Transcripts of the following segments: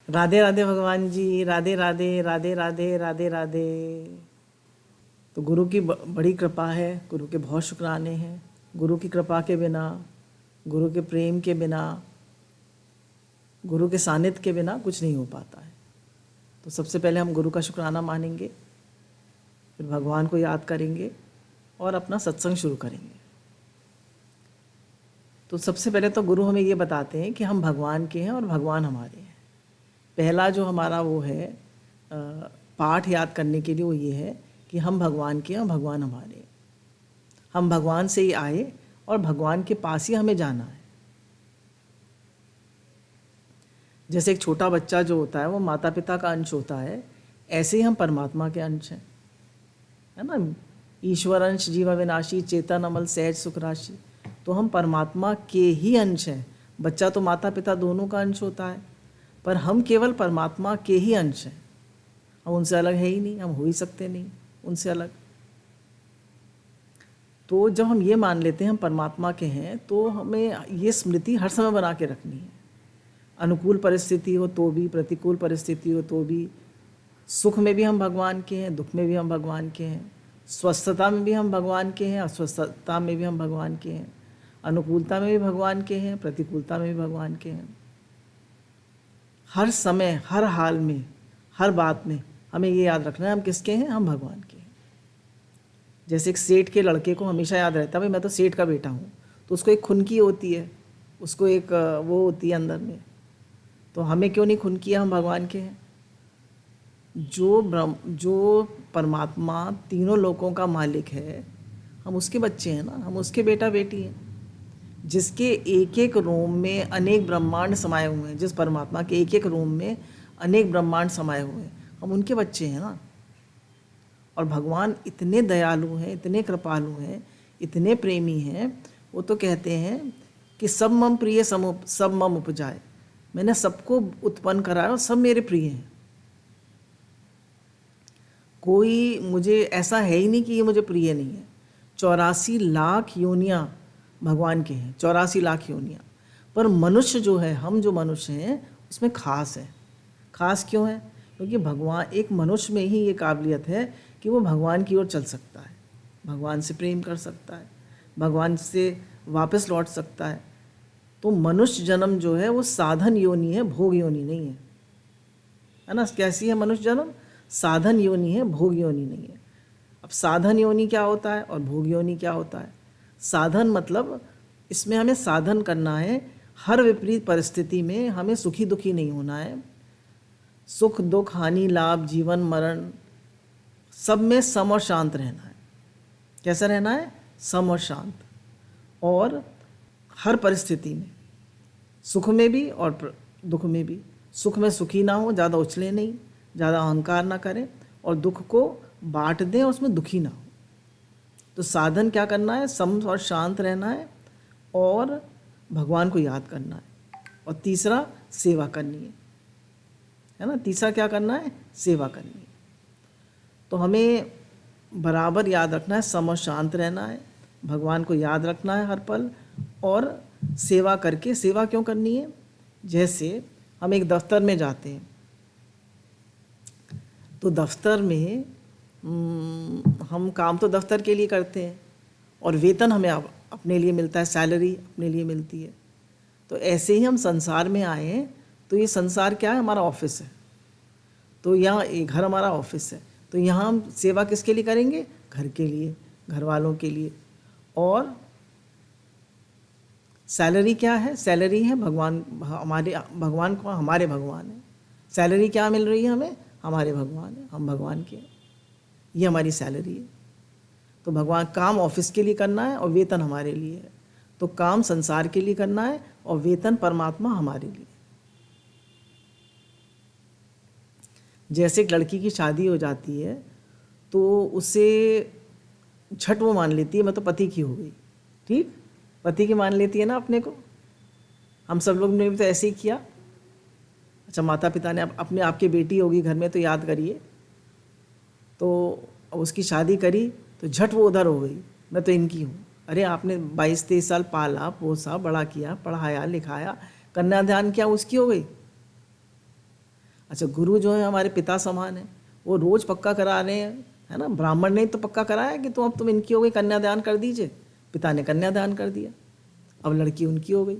राधे राधे भगवान जी, राधे राधे राधे राधे राधे राधे। तो गुरु की बड़ी कृपा है, गुरु के बहुत शुक्राने हैं। गुरु की कृपा के बिना, गुरु के प्रेम के बिना, गुरु के सानिध्य के बिना कुछ नहीं हो पाता है। तो सबसे पहले हम गुरु का शुक्राना मानेंगे, फिर भगवान को याद करेंगे और अपना सत्संग शुरू करेंगे। तो सबसे पहले तो गुरु हमें ये बताते हैं कि हम भगवान के हैं और भगवान हमारे हैं। पहला जो हमारा वो है पाठ याद करने के लिए, वो ये है कि हम भगवान के हैं और भगवान हमारे हैं। हम भगवान से ही आए और भगवान के पास ही हमें जाना है। जैसे एक छोटा बच्चा जो होता है वो माता पिता का अंश होता है, ऐसे ही हम परमात्मा के अंश हैं, है ना। ईश्वर अंश जीव विनाशी, चेतन अमल सहज सुख राशि। तो हम परमात्मा के ही अंश हैं। बच्चा तो माता पिता दोनों का अंश होता है, पर हम केवल परमात्मा के ही अंश हैं। हम उनसे अलग है ही नहीं, हम हो ही सकते नहीं उनसे अलग। तो जब हम ये मान लेते हैं हम परमात्मा के हैं, तो हमें ये स्मृति हर समय बना के रखनी है। अनुकूल परिस्थिति हो तो भी, प्रतिकूल परिस्थिति हो तो भी, सुख में भी हम भगवान के हैं, दुख में भी हम भगवान के हैं, स्वस्थता में भी हम भगवान के हैं, अस्वस्थता में भी हम भगवान के हैं, अनुकूलता में भी भगवान के हैं, प्रतिकूलता में भी भगवान के हैं। हर समय, हर हाल में, हर बात में हमें ये याद रखना है हम किसके हैं, हम भगवान के हैं। जैसे एक सेठ के लड़के को हमेशा याद रहता है भाई मैं तो सेठ का बेटा हूँ, तो उसको एक खुनकी होती है, उसको एक वो होती है अंदर में। तो हमें क्यों नहीं खुनकी है, हम भगवान के हैं। जो परमात्मा तीनों लोकों का मालिक है, हम उसके बच्चे हैं ना, हम उसके बेटा बेटी हैं। जिसके एक एक रोम में अनेक ब्रह्मांड समाये हुए हैं, जिस परमात्मा के एक एक रोम में अनेक ब्रह्मांड समाये हुए हैं, हम उनके बच्चे हैं ना। और भगवान इतने दयालु हैं, इतने कृपालु हैं, इतने प्रेमी हैं, वो तो कहते हैं कि सब मम प्रिय सब मम उपजाए। मैंने सबको उत्पन्न कराया और सब मेरे प्रिय हैं। कोई मुझे ऐसा है ही नहीं कि ये मुझे प्रिय नहीं है। 84 लाख योनियाँ भगवान के हैं, 84 लाख योनियाँ। पर मनुष्य जो है, हम जो मनुष्य हैं उसमें खास है। खास क्यों है? क्योंकि भगवान, एक मनुष्य में ही ये काबिलियत है कि वो भगवान की ओर चल सकता है, भगवान से प्रेम कर सकता है, भगवान से वापस लौट सकता है। तो मनुष्य जन्म जो है वो साधन योनि है, भोग योनि नहीं है ना। कैसी है मनुष्य जन्म? साधन योनि है, भोग योनि नहीं है। अब साधन योनि क्या होता है और भोग योनि क्या होता है? साधन मतलब इसमें हमें साधन करना है, हर विपरीत परिस्थिति में हमें सुखी दुखी नहीं होना है। सुख दुख हानि लाभ जीवन मरण सब में सम और शांत रहना है। कैसा रहना है? सम और शांत। और हर परिस्थिति में, सुख में भी और दुख में भी। सुख में सुखी ना हो, ज़्यादा उछले नहीं, ज़्यादा अहंकार ना करें, और दुख को बांट दें, उसमें दुखी ना हो। तो साधन क्या करना है? सम और शांत रहना है और भगवान को याद करना है। और तीसरा सेवा करनी है ना। तीसरा क्या करना है? सेवा करनी है। तो हमें बराबर याद रखना है, सम और शांत रहना है, भगवान को याद रखना है हर पल, और सेवा करके। सेवा क्यों करनी है? जैसे हम एक दफ्तर में जाते हैं, तो दफ्तर में हम काम तो दफ्तर के लिए करते हैं और वेतन हमें अपने लिए मिलता है, सैलरी अपने लिए मिलती है। तो ऐसे ही हम संसार में आए हैं, तो ये संसार क्या है? हमारा ऑफिस है। तो यहाँ ये घर हमारा ऑफिस है, तो यहाँ हम सेवा किसके लिए करेंगे? घर के लिए, घर वालों के लिए। और सैलरी क्या है? सैलरी है भगवान, हमारे भगवान को, हमारे भगवान है। सैलरी क्या मिल रही है हमें? हमारे भगवान है, हम भगवान के, ये हमारी सैलरी है। तो भगवान, काम ऑफिस के लिए करना है और वेतन हमारे लिए है। तो काम संसार के लिए करना है और वेतन परमात्मा हमारे लिए। जैसे एक लड़की की शादी हो जाती है, तो उसे झट वो मान लेती है मैं तो पति की हो गई, ठीक, पति की मान लेती है ना अपने को। हम सब लोग ने भी तो ऐसे ही किया। अच्छा, माता पिता ने अपने आपकी बेटी होगी घर में तो याद करिए, तो उसकी शादी करी तो झट वो उधर हो गई, मैं तो इनकी हूँ। अरे आपने 22-23 साल पाला पोसा बड़ा किया, पढ़ाया लिखाया, कन्यादान किया, उसकी हो गई। अच्छा, गुरु जो है हमारे पिता समान है, वो रोज़ पक्का करा रहे हैं, है ना। ब्राह्मण ने तो पक्का कराया कि अब तुम इनकी हो गई, कन्यादान कर दीजिए। पिता ने कन्यादान कर दिया, अब लड़की उनकी हो गई।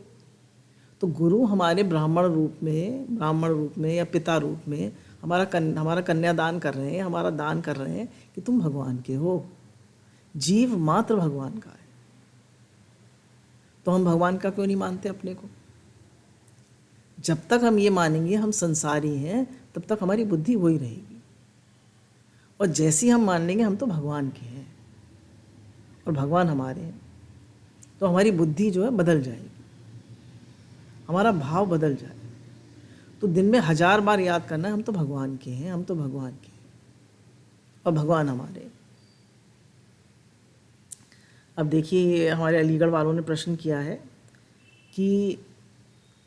तो गुरु हमारे ब्राह्मण रूप में या पिता रूप में हमारा कन्यादान कर रहे हैं, हमारा दान कर रहे हैं कि तुम भगवान के हो। जीव मात्र भगवान का है, तो हम भगवान का क्यों नहीं मानते अपने को? जब तक हम ये मानेंगे हम संसारी हैं, तब तक हमारी बुद्धि वही रहेगी। और जैसे ही हम मान लेंगे हम तो भगवान के हैं और भगवान हमारे हैं, तो हमारी बुद्धि जो है बदल जाएगी, हमारा भाव बदल जाएगा। तो दिन में 1000 बार याद करना है, हम तो भगवान के हैं, हम तो भगवान के हैं और भगवान हमारे हैं। अब देखिए, हमारे अलीगढ़ वालों ने प्रश्न किया है कि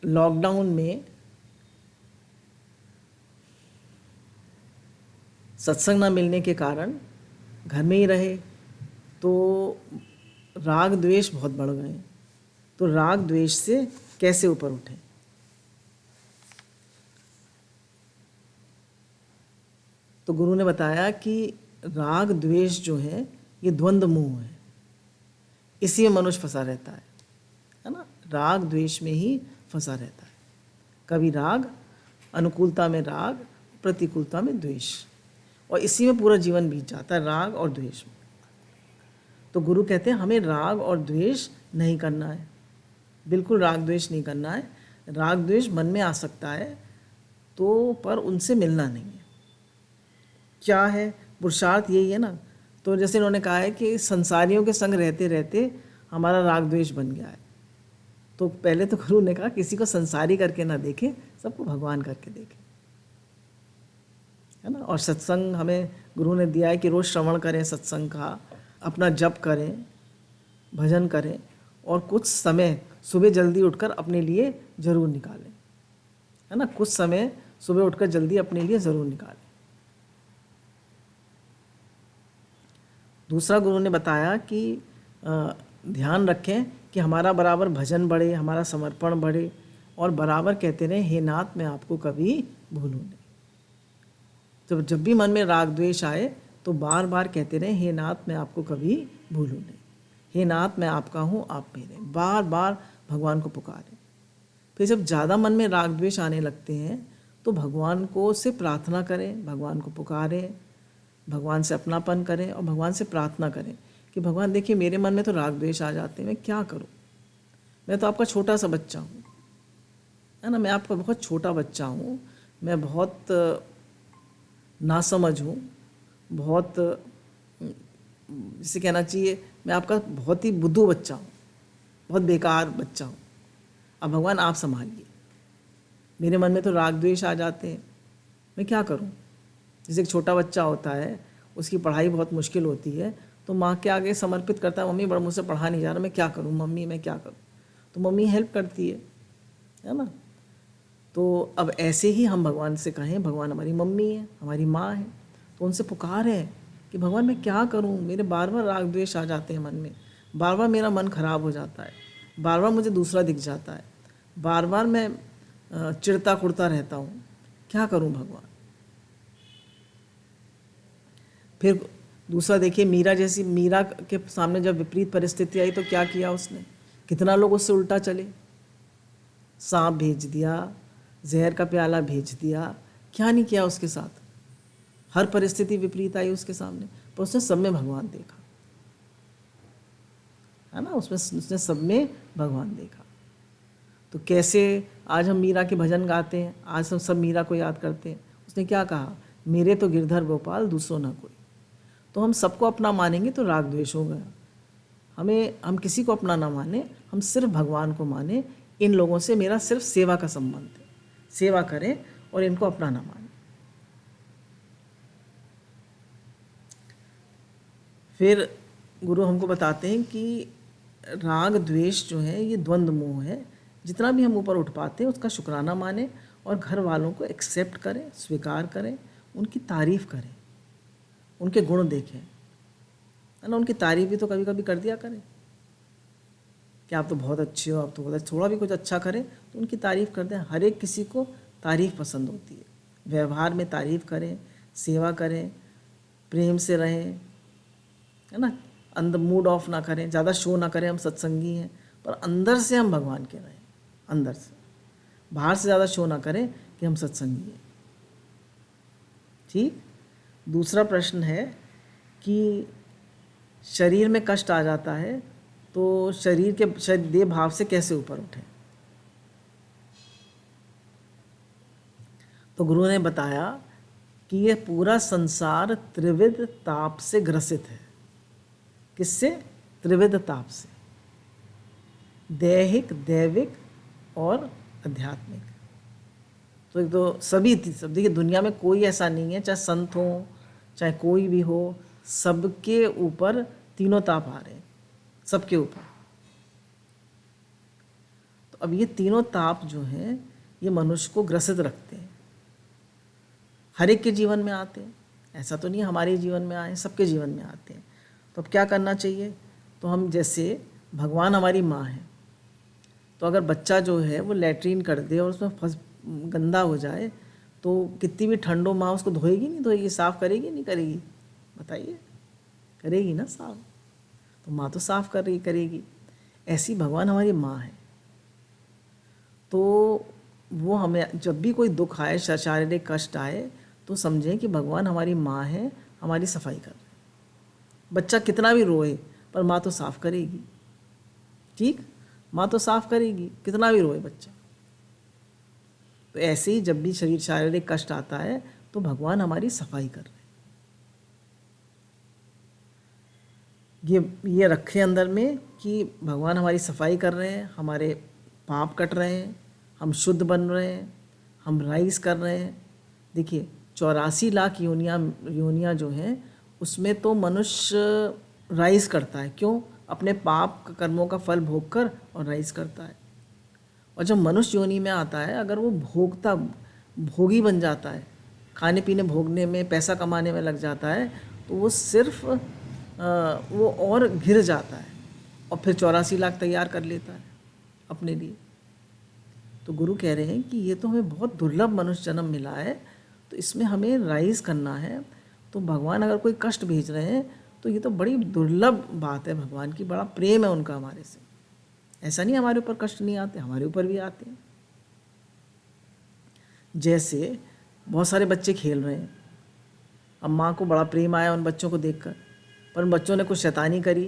लॉकडाउन में सत्संग ना मिलने के कारण घर में ही रहे तो राग द्वेष बहुत बढ़ गए, तो राग द्वेष से कैसे ऊपर उठें? तो गुरु ने बताया कि राग द्वेष जो है ये द्वंद्व मोह है, इसी में मनुष्य फंसा रहता है ना। राग द्वेष में ही फंसा रहता है। कभी राग, अनुकूलता में राग, प्रतिकूलता में द्वेष, और इसी में पूरा जीवन बीत जाता है, राग और द्वेष में। तो गुरु कहते हैं हमें राग और द्वेष नहीं करना है, बिल्कुल राग द्वेष नहीं करना है। राग द्वेष मन में आ सकता है तो, पर उनसे मिलना नहीं है। क्या है पुरुषार्थ? यही है ना। तो जैसे इन्होंने कहा है कि संसारियों के संग रहते रहते हमारा राग द्वेष बन गया है, तो पहले तो गुरु ने कहा किसी को संसारी करके ना देखें, सबको भगवान करके देखें, है ना। और सत्संग हमें गुरु ने दिया है कि रोज़ श्रवण करें सत्संग का, अपना जप करें, भजन करें, और कुछ समय सुबह जल्दी उठकर अपने लिए ज़रूर निकालें, है ना। कुछ समय सुबह उठकर जल्दी अपने लिए ज़रूर निकालें। दूसरा गुरु ने बताया कि ध्यान रखें कि हमारा बराबर भजन बढ़े, हमारा समर्पण बढ़े, और बराबर कहते रहें हे नाथ मैं आपको कभी भूलूं नहीं। तो जब भी मन में राग द्वेष आए तो बार बार कहते रहें हे नाथ मैं आपको कभी भूलूं नहीं, हे नाथ मैं आपका हूँ आप मेरे। बार बार भगवान को पुकारें। फिर जब ज़्यादा मन में राग द्वेष आने लगते हैं तो भगवान को से प्रार्थना करें, भगवान को पुकारें, भगवान से अपनापन करें और भगवान से प्रार्थना करें कि भगवान देखिए मेरे मन में तो राग द्वेष आ जाते हैं, मैं क्या करूं? मैं तो आपका छोटा सा बच्चा हूं, है ना। मैं आपका बहुत छोटा बच्चा हूं, मैं बहुत नासमझ हूं, बहुत जिसे कहना चाहिए मैं आपका बहुत ही बुद्धू बच्चा हूं, बहुत बेकार बच्चा हूं। अब भगवान आप संभालिए, मेरे मन में तो राग द्वेष आ जाते हैं, मैं क्या करूं? जैसे एक छोटा बच्चा होता है, उसकी पढ़ाई बहुत मुश्किल होती है, तो माँ के आगे समर्पित करता है, मम्मी बड़ा मुझसे पढ़ा नहीं जा रहा, मैं क्या करूँ मम्मी, मैं क्या करूँ? तो मम्मी हेल्प करती है ना। तो अब ऐसे ही हम भगवान से कहें, भगवान हमारी मम्मी है, हमारी माँ है, तो उनसे पुकार है कि भगवान मैं क्या करूँ? मेरे बार बार राग द्वेष आ जाते हैं मन में, बार बार मेरा मन खराब हो जाता है, बार बार मुझे दूसरा दिख जाता है, बार बार मैं चिढ़ता कुढ़ता रहता हूँ, क्या करूँ भगवान? फिर दूसरा देखिए, मीरा के सामने जब विपरीत परिस्थिति आई तो क्या किया उसने? कितना लोग उससे उल्टा चले, सांप भेज दिया, जहर का प्याला भेज दिया, क्या नहीं किया उसके साथ। हर परिस्थिति विपरीत आई उसके सामने, पर उसने सब में भगवान देखा, है ना। उसने सब में भगवान देखा। तो कैसे आज हम मीरा के भजन गाते हैं, आज हम सब मीरा को याद करते हैं। उसने क्या कहा? मेरे तो गिरधर गोपाल दूसरो ना कोई। तो हम सबको अपना मानेंगे तो राग द्वेष होगा। हम किसी को अपना ना माने, हम सिर्फ भगवान को माने। इन लोगों से मेरा सिर्फ सेवा का संबंध है, सेवा करें और इनको अपना ना माने। फिर गुरु हमको बताते हैं कि राग द्वेष जो है ये द्वंद्व मोह है। जितना भी हम ऊपर उठ पाते हैं उसका शुक्राना माने और घर वालों को एक्सेप्ट करें, स्वीकार करें, उनकी तारीफ़ करें, उनके गुण देखें, है ना। उनकी तारीफ़ भी तो कभी कभी कर दिया करें कि आप तो बहुत अच्छे हो, आप तो बहुत अच्छे। थोड़ा भी कुछ अच्छा करें तो उनकी तारीफ़ कर दें। हर एक किसी को तारीफ़ पसंद होती है, व्यवहार में तारीफ करें, सेवा करें, प्रेम से रहें, है ना, अंदर मूड ऑफ ना करें, ज़्यादा शो ना करें हम सत्संगी हैं, पर अंदर से हम भगवान के रहें, अंदर से, बाहर से ज़्यादा शो ना करें कि हम सत्संगी हैं। ठीक। दूसरा प्रश्न है कि शरीर में कष्ट आ जाता है तो देह भाव से कैसे ऊपर उठें। तो गुरु ने बताया कि यह पूरा संसार त्रिविध ताप से ग्रसित है। किससे? त्रिविध ताप से, दैहिक, दैविक और आध्यात्मिक। तो एक तो सभी सब, देखिए दुनिया में कोई ऐसा नहीं है, चाहे संत हो चाहे कोई भी हो, सबके ऊपर तीनों ताप आ रहे हैं, सबके ऊपर। तो अब ये तीनों ताप जो हैं ये मनुष्य को ग्रसित रखते हैं, हर एक के जीवन में आते हैं, ऐसा तो नहीं हमारे जीवन में आए, सबके जीवन में आते हैं। तो अब क्या करना चाहिए? तो हम जैसे भगवान हमारी माँ है, तो अगर बच्चा जो है वो लैट्रीन कर दे और उसमें गंदा हो जाए तो कितनी भी ठंडो माँ उसको धोएगी नहीं धोएगी, साफ़ करेगी नहीं करेगी? बताइए, करेगी ना साफ़। तो माँ तो साफ़ करेगी। ऐसी भगवान हमारी माँ है। तो वो हमें जब भी कोई दुख आए, शारीरिक कष्ट आए, तो समझें कि भगवान हमारी माँ है, हमारी सफाई कर रहे हैं। बच्चा कितना भी रोए पर माँ तो साफ़ करेगी। ठीक, माँ तो साफ़ करेगी, कितना भी रोए बच्चा। तो ऐसे ही जब भी शारीरिक कष्ट आता है तो भगवान हमारी सफाई कर रहे हैं। ये रखें अंदर में कि भगवान हमारी सफाई कर रहे हैं, हमारे पाप कट रहे हैं, हम शुद्ध बन रहे हैं, हम राइज कर रहे हैं। देखिए 84 लाख योनियाँ जो हैं उसमें तो मनुष्य राइज करता है। क्यों? अपने पाप कर्मों का फल भोग कर और राइज करता है। और जब मनुष्य योनि में आता है, अगर वो भोगी बन जाता है, खाने पीने भोगने में, पैसा कमाने में लग जाता है, तो वो सिर्फ वो और घिर जाता है और फिर 84 लाख तैयार कर लेता है अपने लिए। तो गुरु कह रहे हैं कि ये तो हमें बहुत दुर्लभ मनुष्य जन्म मिला है, तो इसमें हमें राइज करना है। तो भगवान अगर कोई कष्ट भेज रहे हैं तो ये तो बड़ी दुर्लभ बात है भगवान की, बड़ा प्रेम है उनका हमारे से। ऐसा नहीं हमारे ऊपर कष्ट नहीं आते, हमारे ऊपर भी आते हैं। जैसे बहुत सारे बच्चे खेल रहे हैं, अब माँ को बड़ा प्रेम आया उन बच्चों को देखकर, पर उन बच्चों ने कुछ शैतानी करी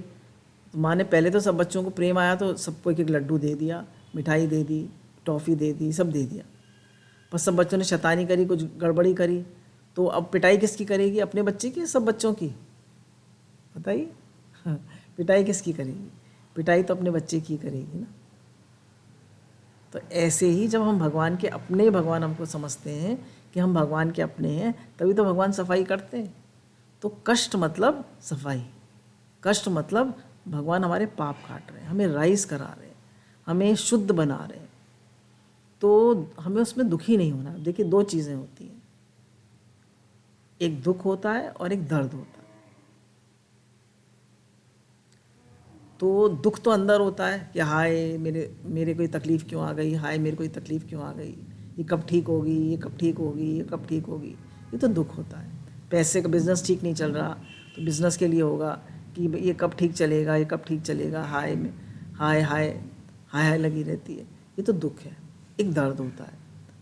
तो माँ ने पहले तो सब बच्चों को प्रेम आया तो सबको एक एक लड्डू दे दिया, मिठाई दे दी, टॉफ़ी दे दी, सब दे दिया। पर सब बच्चों ने शैतानी करी, कुछ गड़बड़ी करी, तो अब पिटाई किसकी करेगी? अपने बच्चे की, सब बच्चों की? बताइए। हाँ, पिटाई किसकी करेगी? पिटाई तो अपने बच्चे की करेगी ना। तो ऐसे ही जब हम भगवान के अपने, भगवान हमको समझते हैं कि हम भगवान के अपने हैं, तभी तो भगवान सफाई करते हैं। तो कष्ट मतलब सफाई, कष्ट मतलब भगवान हमारे पाप काट रहे हैं, हमें राइज करा रहे हैं, हमें शुद्ध बना रहे हैं। तो हमें उसमें दुखी नहीं होना। देखिए 2 चीज़ें होती हैं, एक दुख होता है और एक दर्द होता है। तो दुख तो अंदर होता है कि हाय मेरे कोई तकलीफ़ क्यों आ गई, हाय मेरे कोई तकलीफ़ क्यों आ गई, ये कब ठीक होगी, ये कब ठीक होगी, ये कब ठीक होगी, ये तो दुख होता है। पैसे का बिज़नेस ठीक नहीं चल रहा तो बिज़नेस के लिए होगा कि ये कब ठीक चलेगा, ये कब ठीक चलेगा, हाय में हाय हाय हाय हाय लगी रहती है, ये तो दुख है। एक दर्द होता है,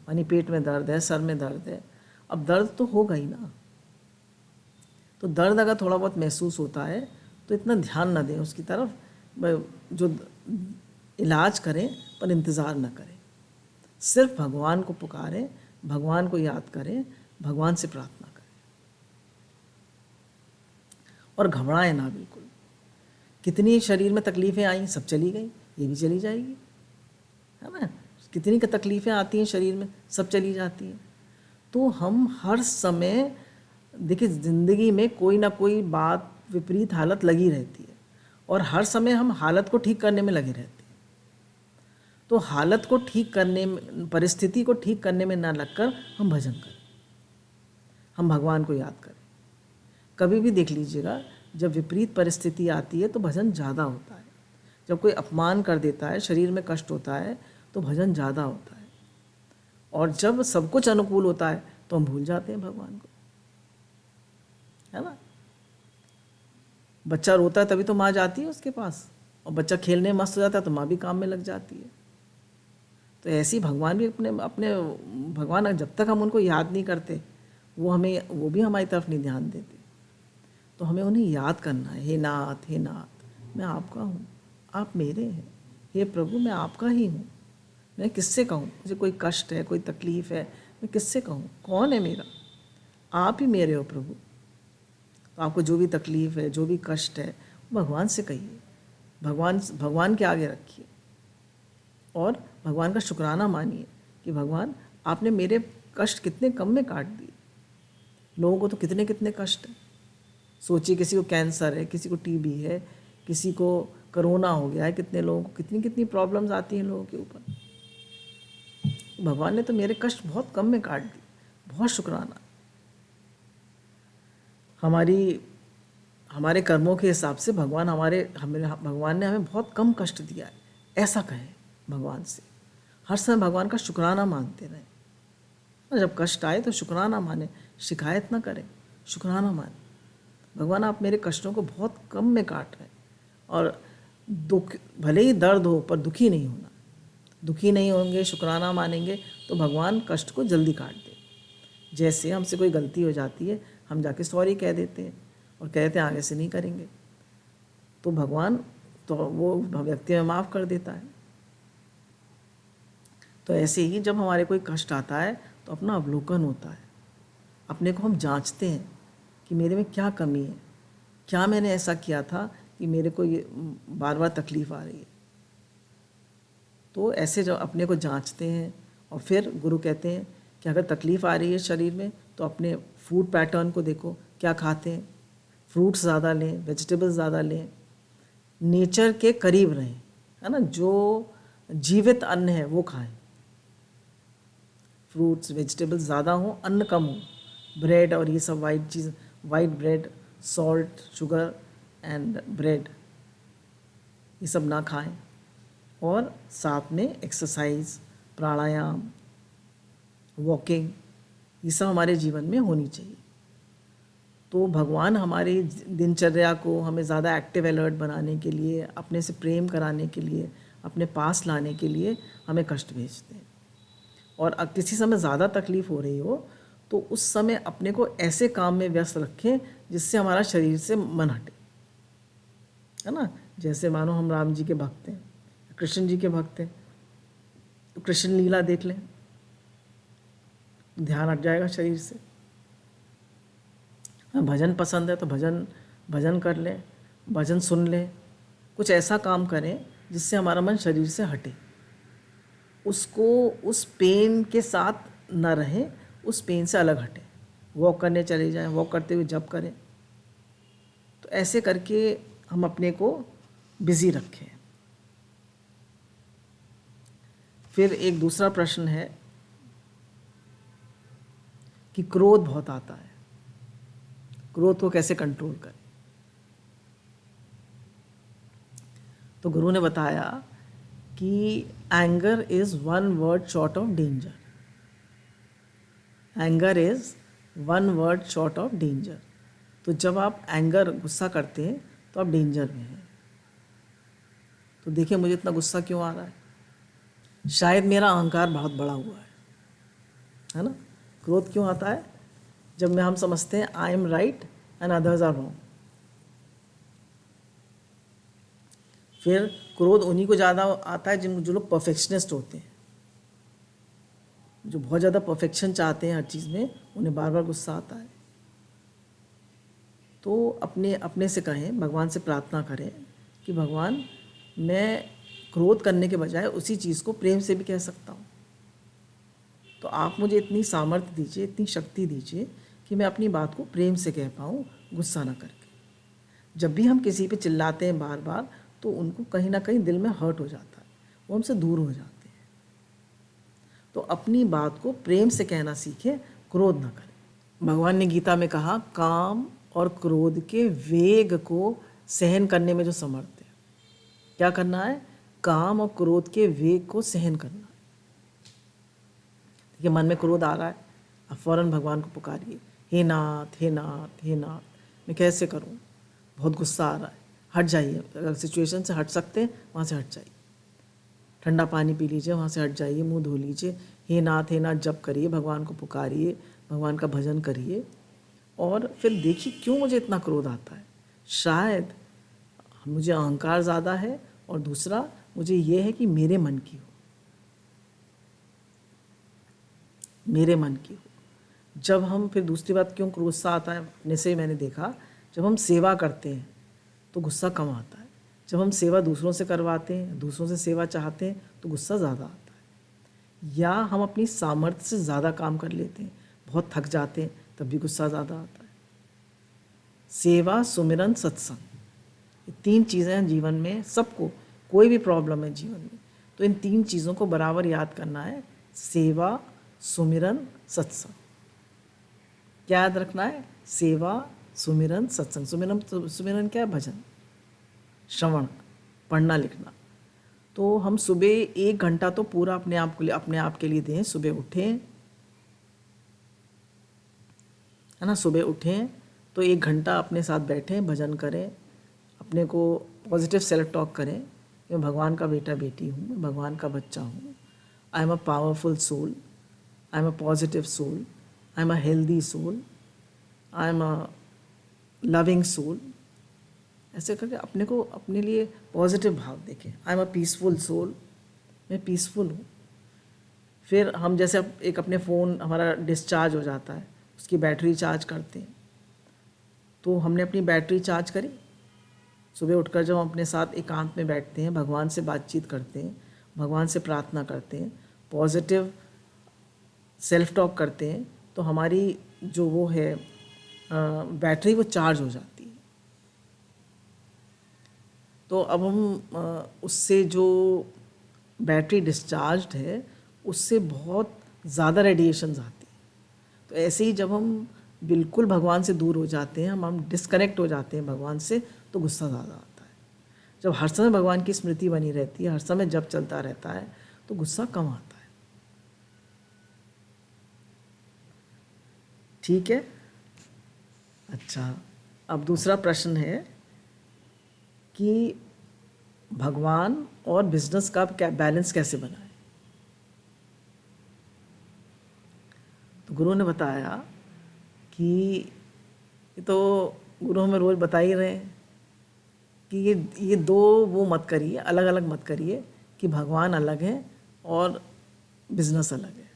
मानी पेट में दर्द है, सर में दर्द है, अब दर्द तो होगा ही ना। तो दर्द अगर थोड़ा बहुत महसूस होता है तो इतना ध्यान ना दें उसकी तरफ, जो इलाज करें पर इंतज़ार न करें, सिर्फ भगवान को पुकारें, भगवान को याद करें, भगवान से प्रार्थना करें और घबराएं ना बिल्कुल। कितनी शरीर में तकलीफ़ें आई, सब चली गई, ये भी चली जाएगी, है ना। कितनी का तकलीफ़ें आती हैं शरीर में, सब चली जाती हैं। तो हम हर समय, देखिए ज़िंदगी में कोई ना कोई बात, विपरीत हालत लगी रहती है और हर समय हम हालत को ठीक करने में लगे रहते हैं। तो हालत को ठीक करने में, परिस्थिति को ठीक करने में ना लगकर हम भजन करें, हम भगवान को याद करें। कभी भी देख लीजिएगा, जब विपरीत परिस्थिति आती है तो भजन ज़्यादा होता है। जब कोई अपमान कर देता है, शरीर में कष्ट होता है, तो भजन ज़्यादा होता है। और जब सब कुछ अनुकूल होता है तो हम भूल जाते हैं भगवान को, है ना। बच्चा रोता है तभी तो माँ जाती है उसके पास, और बच्चा खेलने में मस्त हो जाता है तो माँ भी काम में लग जाती है। तो ऐसे ही भगवान भी अपने अपने भगवान जब तक हम उनको याद नहीं करते, वो भी हमारी तरफ नहीं ध्यान देते। तो हमें उन्हें याद करना है, हे नाथ मैं आपका हूँ, आप मेरे हैं, हे प्रभु मैं आपका ही हूँ। मैं किससे कहूँ, मुझे कोई कष्ट है, कोई तकलीफ़ है, मैं किससे कहूँ, कौन है मेरा, आप ही मेरे हो प्रभु। तो आपको जो भी तकलीफ़ है, जो भी कष्ट है, भगवान से कहिए, भगवान के आगे रखिए, और भगवान का शुक्राना मानिए कि भगवान आपने मेरे कष्ट कितने कम में काट दिए। लोगों को तो कितने कितने कष्ट हैं। सोचिए, किसी को कैंसर है, किसी को टीबी है, किसी को कोरोना हो गया है, कितने लोगों को कितनी कितनी प्रॉब्लम्स आती हैं लोगों के ऊपर। भगवान ने तो मेरे कष्ट बहुत कम में काट दिए, बहुत शुक्राना। हमारे कर्मों के हिसाब से भगवान भगवान ने हमें बहुत कम कष्ट दिया है, ऐसा कहें भगवान से। हर समय भगवान का शुक्राना मानते रहें। जब कष्ट आए तो शुक्राना माने, शिकायत ना करें, शुक्राना माने, भगवान आप मेरे कष्टों को बहुत कम में काट रहे हैं। और दुख, भले ही दर्द हो पर दुखी नहीं होना। दुखी नहीं होंगे, शुक्राना मानेंगे तो भगवान कष्ट को जल्दी काट दे। जैसे हमसे कोई गलती हो जाती है, हम जाके सॉरी कह देते हैं और कहते हैं आगे से नहीं करेंगे, तो भगवान तो वो व्यक्ति में माफ़ कर देता है। तो ऐसे ही जब हमारे कोई कष्ट आता है तो अपना अवलोकन होता है, अपने को हम जांचते हैं कि मेरे में क्या कमी है, क्या मैंने ऐसा किया था कि मेरे को ये बार बार तकलीफ़ आ रही है। तो ऐसे जब अपने को जांचते हैं, और फिर गुरु कहते हैं कि अगर तकलीफ़ आ रही है शरीर में तो अपने फूड पैटर्न को देखो, क्या खाते हैं, फ्रूट्स ज़्यादा लें, वेजिटेबल्स ज़्यादा लें, नेचर के करीब रहें, है ना, जो जीवित अन्न है वो खाएं, फ्रूट्स वेजिटेबल्स ज़्यादा हों, अन्न कम हो, ब्रेड और ये सब white bread, salt, sugar and bread, ये सब ना खाएं। और साथ में एक्सरसाइज, प्राणायाम, वॉकिंग, ये सब हमारे जीवन में होनी चाहिए। तो भगवान हमारी दिनचर्या को हमें ज़्यादा एक्टिव अलर्ट बनाने के लिए, अपने से प्रेम कराने के लिए, अपने पास लाने के लिए हमें कष्ट भेजते हैं। और किसी समय ज़्यादा तकलीफ़ हो रही हो तो उस समय अपने को ऐसे काम में व्यस्त रखें जिससे हमारा शरीर से मन हटे, है ना। जैसे मानो हम राम जी के भक्त हैं, कृष्ण जी के भक्त हैं, तो कृष्ण लीला देख लें, ध्यान हट जाएगा शरीर से। भजन पसंद है तो भजन कर लें, भजन सुन लें, कुछ ऐसा काम करें जिससे हमारा मन शरीर से हटे, उसको उस पेन के साथ न रहें, उस पेन से अलग हटे। वॉक करने चले जाएं, वॉक करते हुए जप करें। तो ऐसे करके हम अपने को बिज़ी रखें। फिर एक दूसरा प्रश्न है कि क्रोध बहुत आता है, क्रोध को कैसे कंट्रोल करें। तो गुरु ने बताया कि anger is one word short of danger. Anger is one word short of danger. तो जब आप गुस्सा करते हैं तो आप डेंजर में हैं। तो देखिए मुझे इतना गुस्सा क्यों आ रहा है, शायद मेरा अहंकार बहुत बड़ा हुआ है ना। क्रोध क्यों आता है, जब हम समझते हैं I am right and others are wrong. फिर क्रोध उन्हीं को ज़्यादा आता है जो लोग परफेक्शनिस्ट होते हैं, जो बहुत ज़्यादा परफेक्शन चाहते हैं हर चीज़ में, उन्हें बार बार गुस्सा आता है। तो अपने से कहें, भगवान से प्रार्थना करें कि भगवान मैं क्रोध करने के बजाय उसी चीज़ को प्रेम से भी कह सकता हूँ। तो आप मुझे इतनी सामर्थ्य दीजिए, इतनी शक्ति दीजिए कि मैं अपनी बात को प्रेम से कह पाऊँ, गुस्सा ना करके। जब भी हम किसी पे चिल्लाते हैं बार बार तो उनको कहीं ना कहीं दिल में हर्ट हो जाता है, वो हमसे दूर हो जाते हैं। तो अपनी बात को प्रेम से कहना सीखें, क्रोध ना करें। भगवान ने गीता में कहा, काम और क्रोध के वेग को सहन करने में जो समर्थ है। क्या करना है, काम और क्रोध के वेग को सहन करना है। देखिए मन में क्रोध आ रहा है आप फ़ौरन भगवान को पुकारिए, हे नाथ हे नाथ हे नाथ, मैं कैसे करूं, बहुत गुस्सा आ रहा है। हट जाइए, अगर सिचुएशन से हट सकते हैं वहाँ से हट जाइए, ठंडा पानी पी लीजिए, वहाँ से हट जाइए, मुंह धो लीजिए, हे नाथ जप करिए, भगवान को पुकारिए, भगवान का भजन करिए। और फिर देखिए क्यों मुझे इतना क्रोध आता है। शायद मुझे अहंकार ज़्यादा है, और दूसरा मुझे ये है कि मेरे मन की हो, मेरे मन की हो। जब हम, फिर दूसरी बात क्यों गुस्सा आता है अपने से, मैंने देखा जब हम सेवा करते हैं तो गुस्सा कम आता है। जब हम सेवा दूसरों से करवाते हैं, दूसरों से सेवा चाहते हैं, तो गुस्सा ज़्यादा आता है। या हम अपनी सामर्थ्य से ज़्यादा काम कर लेते हैं, बहुत थक जाते हैं, तब भी गुस्सा ज़्यादा आता है। सेवा, सुमिरन, सत्संग, ये 3 चीज़ें हैं जीवन में। सबको कोई भी प्रॉब्लम है जीवन में तो इन 3 चीज़ों को बराबर याद करना है, सेवा, सुमिरन, सत्संग। क्या याद रखना है? सेवा, सुमिरन, सत्संग। सुमिरन क्या है? भजन, श्रवण, पढ़ना लिखना। तो हम सुबह 1 घंटा तो पूरा अपने आप के लिए दें। सुबह उठें, है ना, सुबह उठें तो 1 घंटा अपने साथ बैठें, भजन करें, अपने को पॉजिटिव सेल्फ टॉक करें। मैं भगवान का बेटा बेटी हूँ, मैं भगवान का बच्चा हूँ, I am a powerful soul, I am a positive soul, I am a healthy soul, I am a loving soul. ऐसे करके अपने को, अपने लिए पॉजिटिव भाव देखें। I am a peaceful soul, मैं पीसफुल हूँ। फिर हम जैसे एक अपने फ़ोन हमारा डिस्चार्ज हो जाता है, उसकी बैटरी चार्ज करते हैं, तो हमने अपनी बैटरी चार्ज करी। सुबह उठकर जब हम अपने साथ एकांत में बैठते हैं, भगवान से बातचीत करते हैं, भगवान से प्रार्थना करते हैं, पॉजिटिव सेल्फ टॉक करते हैं, तो हमारी जो वो है बैटरी, वो चार्ज हो जाती है। तो अब हम उससे जो बैटरी डिस्चार्ज है, उससे बहुत ज़्यादा रेडिएशंस आती है। तो ऐसे ही जब हम बिल्कुल भगवान से दूर हो जाते हैं, हम डिस्कनेक्ट हो जाते हैं भगवान से, तो गुस्सा ज़्यादा आता है। जब हर समय भगवान की स्मृति बनी रहती है, हर समय जब चलता रहता है, तो गुस्सा कम आता है। ठीक है। अच्छा, अब दूसरा प्रश्न है कि भगवान और बिजनेस का क्या बैलेंस कैसे बनाए। तो गुरु ने बताया कि ये तो गुरु हमें रोज़ बता ही रहे हैं कि ये दो वो मत करिए, अलग अलग मत करिए, कि भगवान अलग है और बिजनेस अलग है,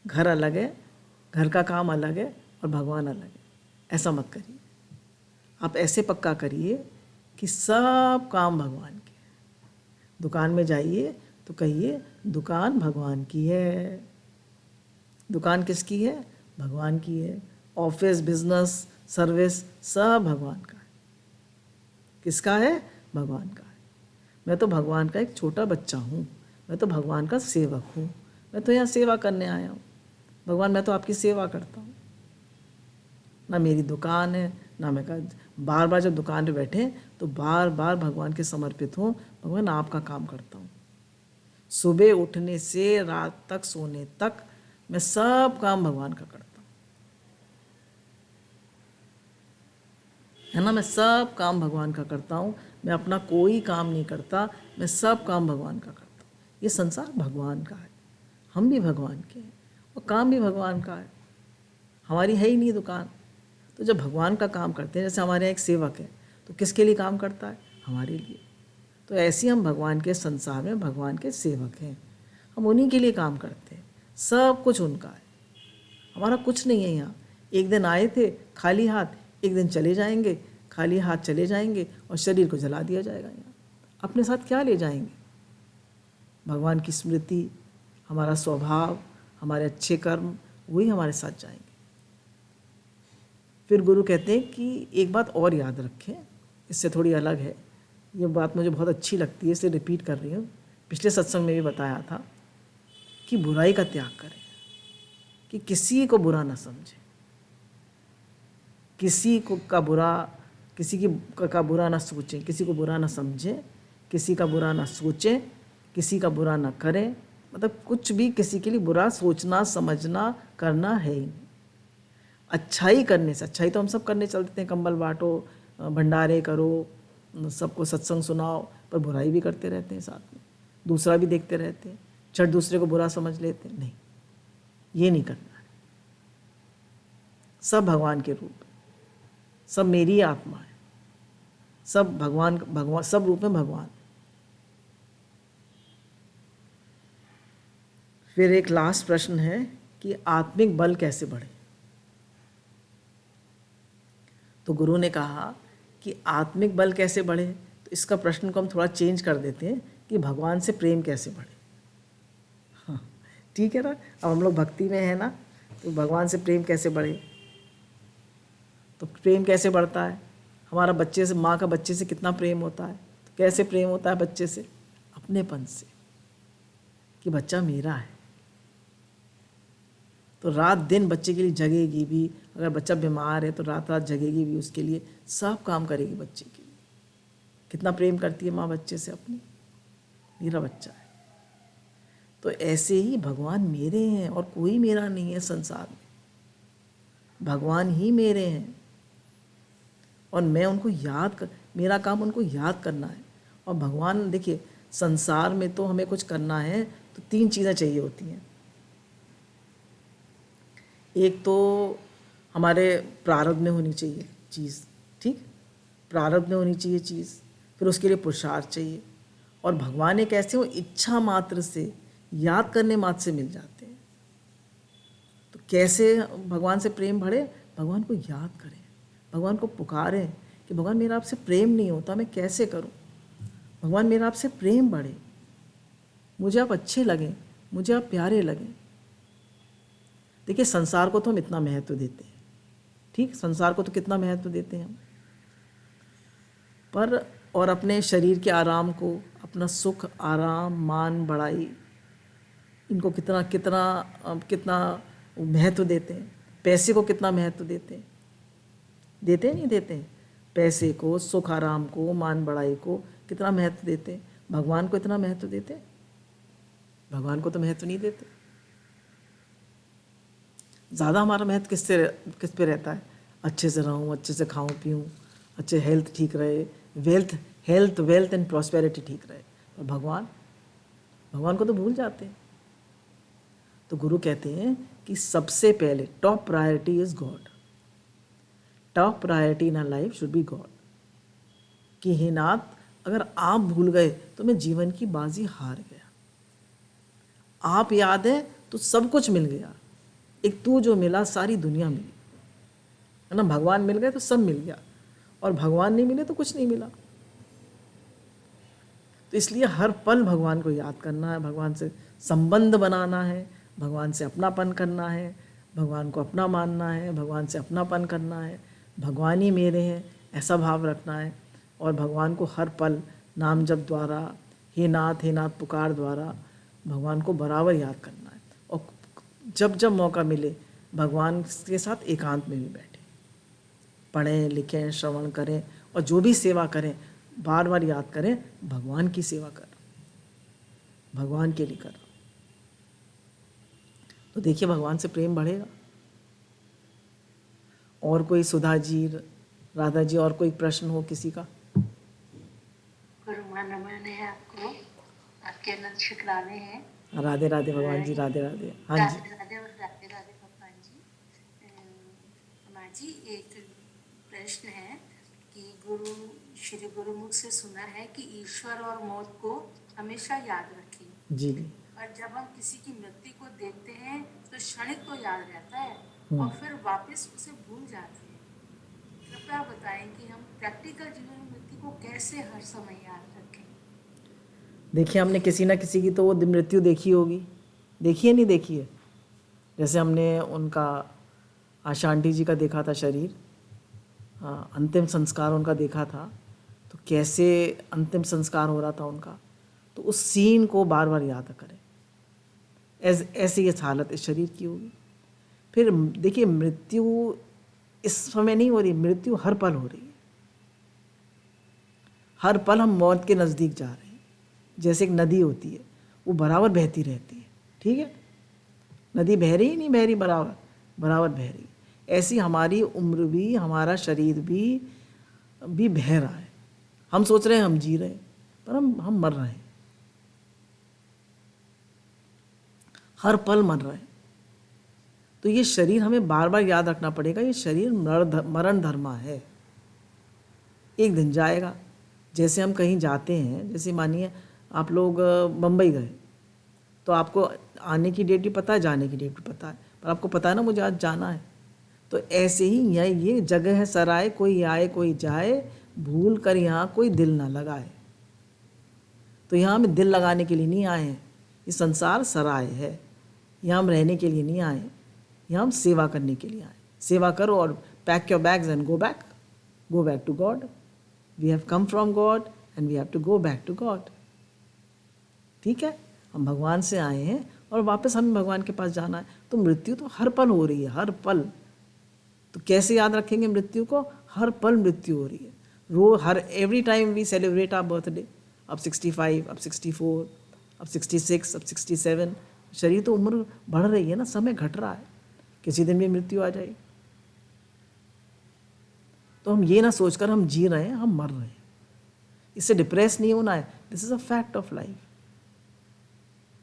घर अलग है, घर का काम अलग है और भगवान अलग है। ऐसा मत करिए। आप ऐसे पक्का करिए कि सब काम भगवान के। दुकान में जाइए तो कहिए दुकान भगवान की है। दुकान किसकी है? भगवान की है। ऑफिस, बिजनेस, सर्विस, सब भगवान का है। किसका है? भगवान का है। मैं तो भगवान का एक छोटा बच्चा हूँ, मैं तो भगवान का सेवक हूँ, मैं तो यहाँ सेवा करने आया हूँ। भगवान, मैं तो आपकी सेवा करता हूँ। ना मेरी दुकान है, ना मैं बार बार जब दुकान पे बैठे तो बार बार भगवान के समर्पित हूँ। भगवान, आपका काम करता हूँ। सुबह उठने से रात तक सोने तक मैं सब काम भगवान का करता हूँ, है ना। मैं सब काम भगवान का करता हूँ। मैं अपना कोई काम नहीं करता, मैं सब काम भगवान का करता हूँ। ये संसार भगवान का है, हम भी भगवान के हैं और काम भी भगवान का है। हमारी है ही नहीं दुकान। तो जब भगवान का काम करते हैं, जैसे हमारे यहाँ एक सेवक है, तो किसके लिए काम करता है? हमारे लिए। तो ऐसे हम भगवान के संसार में भगवान के सेवक हैं, हम उन्हीं के लिए काम करते हैं। सब कुछ उनका है, हमारा कुछ नहीं है यहाँ। एक दिन आए थे खाली हाथ, एक दिन चले जाएंगे, खाली हाथ चले जाएंगे और शरीर को जला दिया जाएगा। यहाँ अपने साथ क्या ले जाएंगे? भगवान की स्मृति, हमारा स्वभाव, हमारे अच्छे कर्म, वही हमारे साथ जाएंगे। फिर गुरु कहते हैं कि एक बात और याद रखें, इससे थोड़ी अलग है, ये बात मुझे बहुत अच्छी लगती है, इसलिए रिपीट कर रही हूँ। पिछले सत्संग में भी बताया था कि बुराई का त्याग करें, कि किसी को बुरा ना समझे, किसी को का बुरा, किसी की का बुरा ना सोचें, किसी को बुरा ना समझें, किसी का बुरा ना सोचें, किसी का बुरा ना करें, मतलब कुछ भी किसी के लिए बुरा सोचना, समझना, करना है ही नहीं। अच्छाई करने से, अच्छाई तो हम सब करने चलते हैं, कंबल बांटो, भंडारे करो, सबको सत्संग सुनाओ, पर बुराई भी करते रहते हैं साथ में, दूसरा भी देखते रहते हैं, झट दूसरे को बुरा समझ लेते हैं। नहीं, ये नहीं करना है। सब भगवान के रूप, सब मेरी आत्मा है, सब भगवान सब रूप में भगवान। फिर एक लास्ट प्रश्न है कि आत्मिक बल कैसे बढ़े। तो गुरु ने कहा कि आत्मिक बल कैसे बढ़े, तो इसका प्रश्न को हम थोड़ा चेंज कर देते हैं कि भगवान से प्रेम कैसे बढ़े। हाँ, ठीक है ना। अब हम लोग भक्ति में है ना, तो भगवान से प्रेम कैसे बढ़े। तो प्रेम कैसे बढ़ता है, हमारा बच्चे से, माँ का बच्चे से कितना प्रेम होता है, तो कैसे प्रेम होता है बच्चे से, अपनेपन से, कि बच्चा मेरा है। तो रात दिन बच्चे के लिए जगेगी भी, अगर बच्चा बीमार है तो रात रात जगेगी भी, उसके लिए सब काम करेगी बच्चे के लिए। कितना प्रेम करती है माँ बच्चे से अपनी, मेरा बच्चा है। तो ऐसे ही भगवान मेरे हैं और कोई मेरा नहीं है संसार में, भगवान ही मेरे हैं और मैं उनको मेरा काम उनको याद करना है। और भगवान, देखिए संसार में तो हमें कुछ करना है तो 3 चीज़ें चाहिए होती हैं। एक तो हमारे प्रारब्ध में होनी चाहिए चीज़, ठीक, प्रारब्ध में होनी चाहिए चीज़, फिर उसके लिए पुरुषार्थ चाहिए। और भगवान एक ऐसे, वो इच्छा मात्र से, याद करने मात्र से मिल जाते हैं। तो कैसे भगवान से प्रेम बढ़े, भगवान को याद करें, भगवान को पुकारें कि भगवान मेरा आपसे प्रेम नहीं होता, मैं कैसे करूं, भगवान मेरा आपसे प्रेम बढ़े, मुझे आप अच्छे लगें, मुझे आप प्यारे लगें। देखिए संसार को तो हम इतना महत्व देते हैं, ठीक, संसार को तो कितना महत्व देते हैं हम, पर और अपने शरीर के आराम को, अपना सुख, आराम, मान, बड़ाई, इनको कितना कितना कितना महत्व देते हैं। पैसे को कितना महत्व देते हैं, देते नहीं देते हैं, पैसे को, सुख आराम को, मान बड़ाई को कितना महत्व देते हैं। भगवान को इतना महत्व देते हैं, भगवान को तो महत्व नहीं देते। ज़्यादा हमारा महत्व किस पे रहता है, अच्छे से रहूँ, अच्छे से खाऊं पीऊँ, अच्छे हेल्थ ठीक रहे, वेल्थ एंड प्रॉस्पेरिटी ठीक रहे। और भगवान को तो भूल जाते हैं। तो गुरु कहते हैं कि सबसे पहले top priority is God, top priority in our life should be God. कि हे नाथ, अगर आप भूल गए तो मैं जीवन की बाजी हार गया, आप याद है तो सब कुछ मिल गया, एक तू जो मिला सारी दुनिया मिली, है ना। भगवान मिल गए तो सब मिल गया, और भगवान नहीं मिले तो कुछ नहीं मिला। तो इसलिए हर पल भगवान को याद करना है, भगवान से संबंध बनाना है, भगवान से अपनापन करना है, भगवान को अपना मानना है, भगवान से अपनापन करना है, भगवान ही मेरे हैं ऐसा भाव रखना है। और भगवान को हर पल नाम जप द्वारा, हे नाथ पुकार द्वारा भगवान को बराबर याद करना है। और जब जब मौका मिले भगवान के साथ एकांत में भी बैठे, पढ़ें, लिखें, श्रवण करें, और जो भी सेवा करें बार बार याद करें, भगवान की सेवा कर, भगवान के लिए कर। तो देखिए भगवान से प्रेम बढ़ेगा। और कोई, सुधा जी, राधा जी, और कोई प्रश्न हो किसी का? गुरुमान नमन है आपको, आपके अनंत शुक्राने हैं। राधे राधे भगवान जी, राधे राधे। हाँ जी, राधे राधे भगवान जी। माँ जी, एक प्रश्न है कि श्री गुरुमुख से सुना है कि ईश्वर और मौत को हमेशा याद रखें जी। और जब हम किसी की मृत्यु को देखते हैं तो क्षणिक तो याद रहता है और फिर वापस उसे भूल जाते हैं। कृपया बताएं कि हम प्रैक्टिकल जीवन में मृत्यु को कैसे हर समय याद रखें। देखिए हमने किसी ना किसी की तो वो मृत्यु देखी होगी, देखी है नहीं देखी है। जैसे हमने उनका आशा आंटी जी का देखा था शरीर, अंतिम संस्कार उनका देखा था, तो कैसे अंतिम संस्कार हो रहा था उनका, तो उस सीन को बार बार याद करें। ऐसी ये हालत इस शरीर की होगी। फिर देखिए मृत्यु इस समय नहीं हो रही, मृत्यु हर पल हो रही है, हर पल हम मौत के नज़दीक जा रहे हैं। जैसे एक नदी होती है, वो बराबर बहती रहती है, ठीक है, नदी बह रही नहीं बह रही, बराबर बराबर बह रही। ऐसी हमारी उम्र भी, हमारा शरीर भी बह रहा है। हम सोच रहे हैं हम जी रहे हैं, पर हम मर रहे हैं, हर पल मर रहे हैं। तो ये शरीर हमें बार बार याद रखना पड़ेगा, ये शरीर मरण धर्मा है, एक दिन जाएगा। जैसे हम कहीं जाते हैं, जैसे मानिए आप लोग बम्बई गए, तो आपको आने की डेट भी पता है, जाने की डेट भी पता है, पर आपको पता है ना मुझे आज जाना है। तो ऐसे ही ये जगह है सराय, कोई आए कोई जाए, भूल कर यहाँ कोई दिल ना लगाए। तो यहाँ हम दिल लगाने के लिए नहीं आए हैं, ये संसार सराय है, यहाँ हम रहने के लिए नहीं आए, यहाँ हम सेवा करने के लिए आए। सेवा करो और pack your bags and go back to God. We have come from God and we have to go back to God. ठीक है, हम भगवान से आए हैं और वापस हमें भगवान के पास जाना है। तो मृत्यु तो हर पल हो रही है, हर पल। तो कैसे याद रखेंगे मृत्यु को? हर पल मृत्यु हो रही है, हर every time we celebrate our birthday. अब 65, अब 64, अब 66, अब 67। शरीर तो उम्र बढ़ रही है ना, समय घट रहा है, किसी दिन भी मृत्यु आ जाएगी। तो हम ये ना सोचकर हम जी रहे हैं, हम मर रहे हैं। इससे डिप्रेस नहीं होना है, this is a fact of life.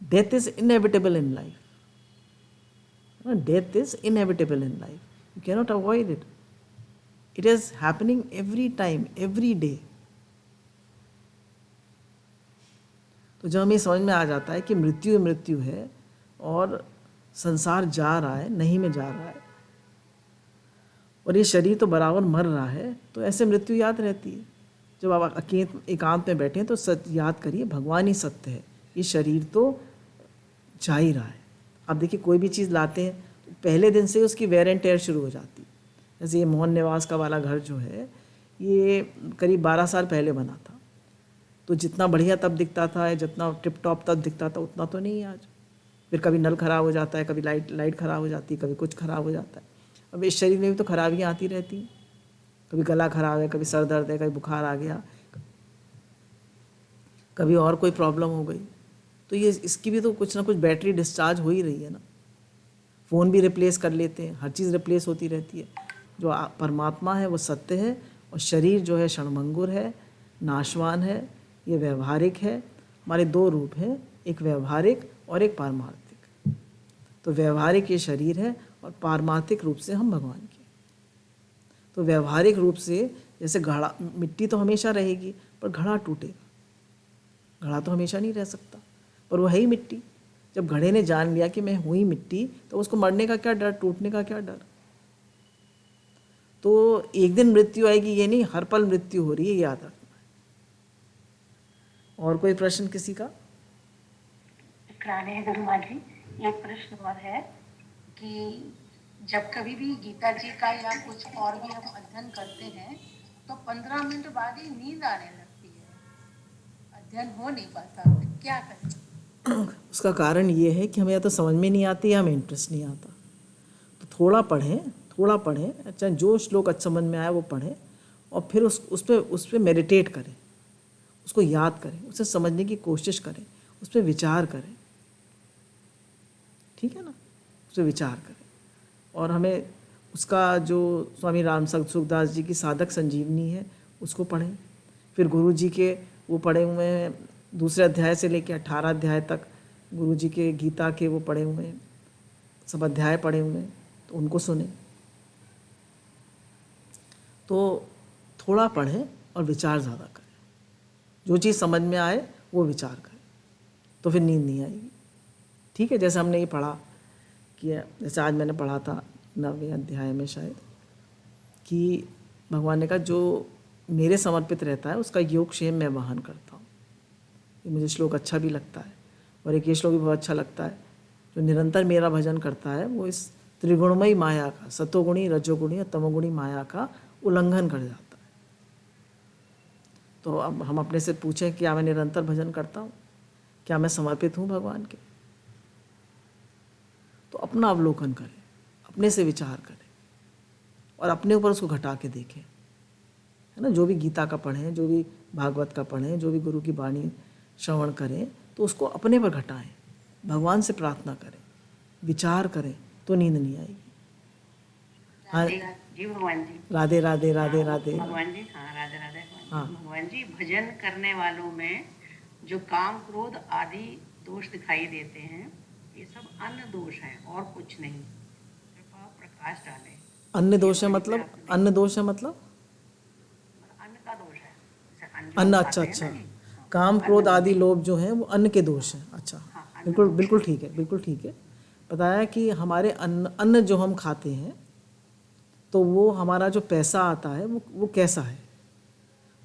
Death is inevitable in life, death is inevitable in life, you cannot avoid it, it is happening every time, every day. तो जब हमें समझ में आ जाता है कि मृत्यु मृत्यु है और संसार जा रहा है, नहीं में जा रहा है, और ये शरीर तो बराबर मर रहा है, तो ऐसे मृत्यु याद रहती है। जब आप एकांत में बैठे तो सत्य याद करिए, भगवान ही सत्य है, ये शरीर तो जा ही रहा है। अब देखिए कोई भी चीज़ लाते हैं तो पहले दिन से उसकी वेयर एंड टेयर शुरू हो जाती है। जैसे ये मोहन निवास का वाला घर जो है, ये करीब 12 साल पहले बना था, तो जितना बढ़िया तब दिखता था, जितना टिप टॉप तब दिखता था, उतना तो नहीं है आज। फिर कभी नल ख़राब हो जाता है, कभी लाइट ख़राब हो जाती है, कभी कुछ ख़राब हो जाता है। अब इस शरीर में भी तो खराबियाँ आती रहती हैं, कभी गला ख़राब है, कभी सर दर्द है, कभी बुखार आ गया, कभी और कोई प्रॉब्लम हो गई। तो ये इसकी भी तो कुछ ना कुछ बैटरी डिस्चार्ज हो ही रही है ना। फ़ोन भी रिप्लेस कर लेते हैं, हर चीज़ रिप्लेस होती रहती है। जो परमात्मा है वो सत्य है, और शरीर जो है क्षणभंगुर है, नाशवान है, ये व्यवहारिक है। हमारे दो रूप हैं, एक व्यवहारिक और एक पारमार्थिक। तो व्यवहारिक ये शरीर है और पारमार्थिक रूप से हम भगवान के। तो व्यवहारिक रूप से जैसे घड़ा, मिट्टी तो हमेशा रहेगी पर घड़ा टूटेगा, घड़ा तो हमेशा नहीं रह सकता, पर वो है ही मिट्टी। जब घड़े ने जान लिया कि मैं हूँ ही मिट्टी, तो उसको मरने का क्या डर, टूटने का क्या डर। तो एक दिन मृत्यु आएगी ये नहीं, हर पल मृत्यु हो रही है, याद रखना है। और कोई प्रश्न किसी का? है गुरु माँ जी, एक प्रश्न और है कि जब कभी भी गीता जी का या कुछ और भी हम अध्ययन करते हैं तो 15 मिनट बाद ही नींद आने लगती है, अध्ययन हो नहीं पाता, क्या करें? उसका कारण ये है कि हमें या तो समझ में नहीं आती या हमें इंटरेस्ट नहीं आता। तो थोड़ा पढ़ें, अच्छा जो श्लोक अच्छा समझ में आए वो पढ़ें, और फिर उस पर मेडिटेट करें, उसको याद करें, उसे समझने की कोशिश करें, उस पर विचार करें। ठीक है ना, उस पर विचार करें। और हमें उसका जो स्वामी राम सुखदास जी की साधक संजीवनी है उसको पढ़ें। फिर गुरु जी के वो पढ़े हुए हैं, दूसरे अध्याय से लेकर 18 अध्याय तक गुरु जी के गीता के वो पढ़े हुए हैं, सब अध्याय पढ़े हुए हैं, तो उनको सुने। तो थोड़ा पढ़ें और विचार ज़्यादा करें, जो चीज़ समझ में आए वो विचार करें, तो फिर नींद नहीं आएगी। ठीक है, जैसे हमने ये पढ़ा कि जैसे आज मैंने पढ़ा था 9वें अध्याय में शायद, कि भगवान ने कहा जो मेरे समर्पित रहता है उसका योगक्षेम मैं वहन करता हूँ। ये मुझे श्लोक अच्छा भी लगता है। और एक ये श्लोक भी बहुत अच्छा लगता है, जो निरंतर मेरा भजन करता है वो इस त्रिगुणमयी माया का, सतोगुणी रजोगुणी और तमोगुणी माया का उल्लंघन कर जाता है। तो अब हम अपने से पूछें, क्या मैं निरंतर भजन करता हूँ? क्या मैं समर्पित हूँ भगवान के? तो अपना अवलोकन करें, अपने से विचार करें और अपने ऊपर उसको घटा के देखें, है ना। जो भी गीता का पढ़ें, जो भी भागवत का पढ़ें, जो भी गुरु की वाणी श्रवण करें, तो उसको अपने पर घटाएं। भगवान से प्रार्थना करें, विचार करें, तो नींद नहीं आएगी। हाँ, जी भगवान जी। राधे राधे राधे राधे। भगवान जी, हाँ राधे राधे भगवान जी। हाँ। भगवान जी, भजन करने वालों में जो काम क्रोध आदि दोष दिखाई देते हैं, ये सब अन्य दोष हैं और कुछ नहीं। कृपा प्रकाश डालें। अन्य दोष है ये मतलब? आपने अन्य दोष है मतलब अन्न का दोष है, जैसे अन्न जो अन्न। हम अच्छा खाते हैं अच्छा, ना जी, हाँ, काम अन्न क्रोध दोष। आदि लोभ जो हैं वो अन्न के दोष हैं। अच्छा, हाँ, अन्न बिल्कुल दोष बिल्कुल है। ठीक है, बिल्कुल ठीक है। बताया कि हमारे अन्न अन्न जो हम खाते हैं, तो वो हमारा जो पैसा आता है वो कैसा है,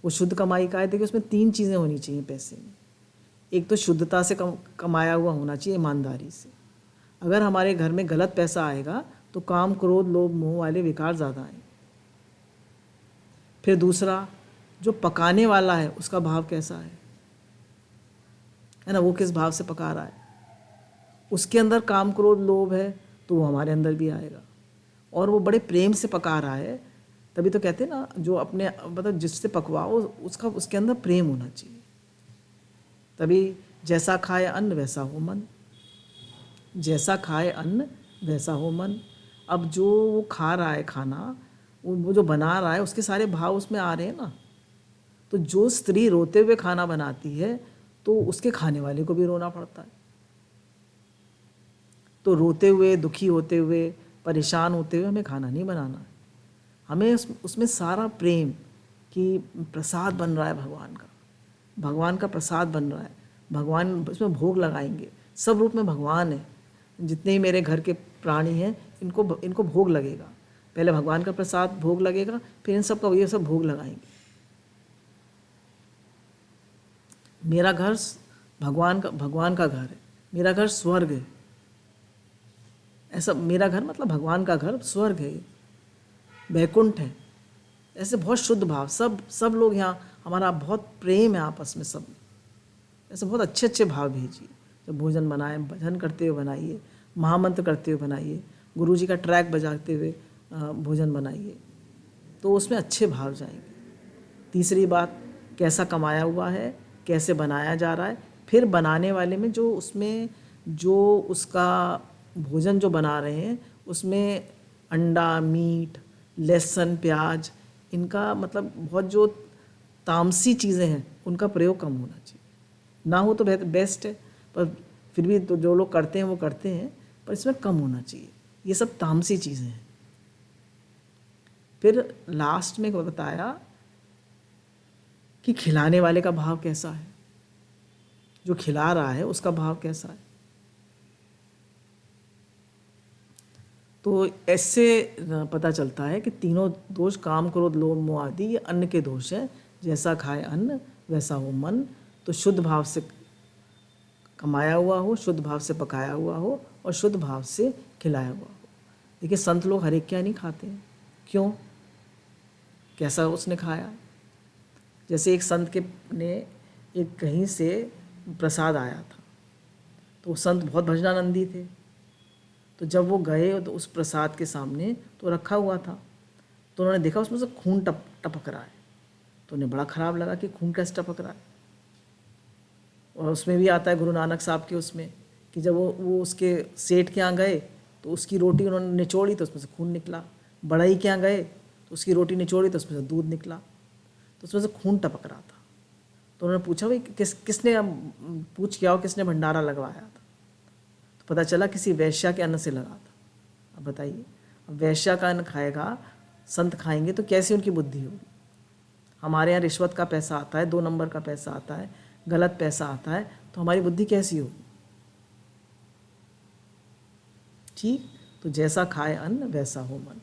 वो शुद्ध कमाई का है। देखिए उसमें 3 चीज़ें होनी चाहिए पैसे में। एक तो शुद्धता से कमाया हुआ होना चाहिए, ईमानदारी से। अगर हमारे घर में गलत पैसा आएगा तो काम क्रोध लोभ मोह वाले विकार ज़्यादा आएंगे। फिर दूसरा, जो पकाने वाला है उसका भाव कैसा है ना, वो किस भाव से पका रहा है। उसके अंदर काम क्रोध लोभ है तो वो हमारे अंदर भी आएगा, और वो बड़े प्रेम से पका रहा है। तभी तो कहते हैं ना, जो अपने मतलब जिससे पकवाओ उसका उसके अंदर प्रेम होना चाहिए। तभी जैसा खाए अन्न वैसा हो मन, जैसा खाए अन्न वैसा हो मन। अब जो वो खा रहा है खाना, वो जो बना रहा है, उसके सारे भाव उसमें आ रहे हैं ना। तो जो स्त्री रोते हुए खाना बनाती है तो उसके खाने वाले को भी रोना पड़ता है। तो रोते हुए, दुखी होते हुए, परेशान होते हुए हमें खाना नहीं बनाना है। हमें उसमें सारा प्रेम कि प्रसाद बन रहा है भगवान का, भगवान का प्रसाद बन रहा है, भगवान उसमें भोग लगाएंगे। सब रूप में भगवान है। जितने ही मेरे घर के प्राणी हैं, इनको भोग लगेगा। पहले भगवान का प्रसाद भोग लगेगा, फिर इन सब का ये सब भोग लगाएंगे। मेरा घर भगवान का घर है, मेरा घर स्वर्ग है। ऐसा मेरा घर मतलब भगवान का घर स्वर्ग है, वैकुंठ है। ऐसे बहुत शुद्ध भाव, सब लोग यहाँ, हमारा बहुत प्रेम है आपस में सब। ऐसे बहुत अच्छे अच्छे भाव भेजिए। जब भोजन बनाए, भजन करते हुए बनाइए, महामंत्र करते हुए बनाइए, गुरु जी का ट्रैक बजाते हुए भोजन बनाइए, तो उसमें अच्छे भाव जाएंगे। तीसरी बात, कैसा कमाया हुआ है, कैसे बनाया जा रहा है। फिर बनाने वाले में जो उसमें जो उसका भोजन जो बना रहे हैं, उसमें अंडा, मीट, लहसुन, प्याज, इनका मतलब बहुत जो तामसी चीज़ें हैं उनका प्रयोग कम होना चाहिए। ना हो तो बेस्ट है, पर फिर भी तो जो लोग करते हैं वो करते हैं, पर इसमें कम होना चाहिए। ये सब तामसी चीज़ें हैं। फिर लास्ट में बताया कि खिलाने वाले का भाव कैसा है, जो खिला रहा है उसका भाव कैसा है। तो ऐसे पता चलता है कि तीनों दोष, काम क्रोध लोभ मोह आदि, ये अन्न के दोष हैं। जैसा खाए अन्न वैसा हो मन। तो शुद्ध भाव से कमाया हुआ हो, शुद्ध भाव से पकाया हुआ हो, और शुद्ध भाव से खिलाया हुआ हो। देखिए संत लोग हर एक क्या नहीं खाते हैं। क्यों? कैसा उसने खाया। जैसे एक संत के ने एक कहीं से प्रसाद आया था, तो वो संत बहुत भजनानंदी थे। तो जब वो गए तो उस प्रसाद के सामने तो रखा हुआ था, तो उन्होंने देखा उसमें से खून टपक रहा है। तो उन्हें बड़ा ख़राब लगा कि खून कैसे टपक रहा है। और उसमें भी आता है गुरु नानक साहब के उसमें कि जब वो उसके सेठ के यहाँ गए तो उसकी रोटी उन्होंने निचोड़ी तो उसमें से खून निकला। बढ़ई के यहाँ गए तो उसकी रोटी निचोड़ी तो उसमें से दूध निकला, तो उसमें से खून टपक रहा था। तो उन्होंने पूछा भाई किसने पूछ किया हो, किसने भंडारा लगवाया था। तो पता चला किसी वैश्या के अन्न से लगा था। अब बताइए, अब वैश्या का अन्न खाएगा, संत खाएंगे तो कैसी उनकी बुद्धि होगी। हमारे यहाँ रिश्वत का पैसा आता है, 2 नंबर का पैसा आता है, गलत पैसा आता है, तो हमारी बुद्धि कैसी होगी। ठीक, तो जैसा खाए अन्न वैसा हो मन।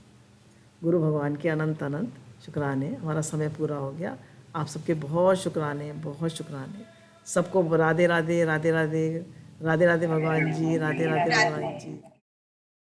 गुरु भगवान के अनंत अनंत शुक्राने। हमारा समय पूरा हो गया। आप सबके बहुत शुक्राने, बहुत शुक्राने। सबको राधे राधे राधे राधे राधे राधे भगवान जी, राधे राधे भगवान जी।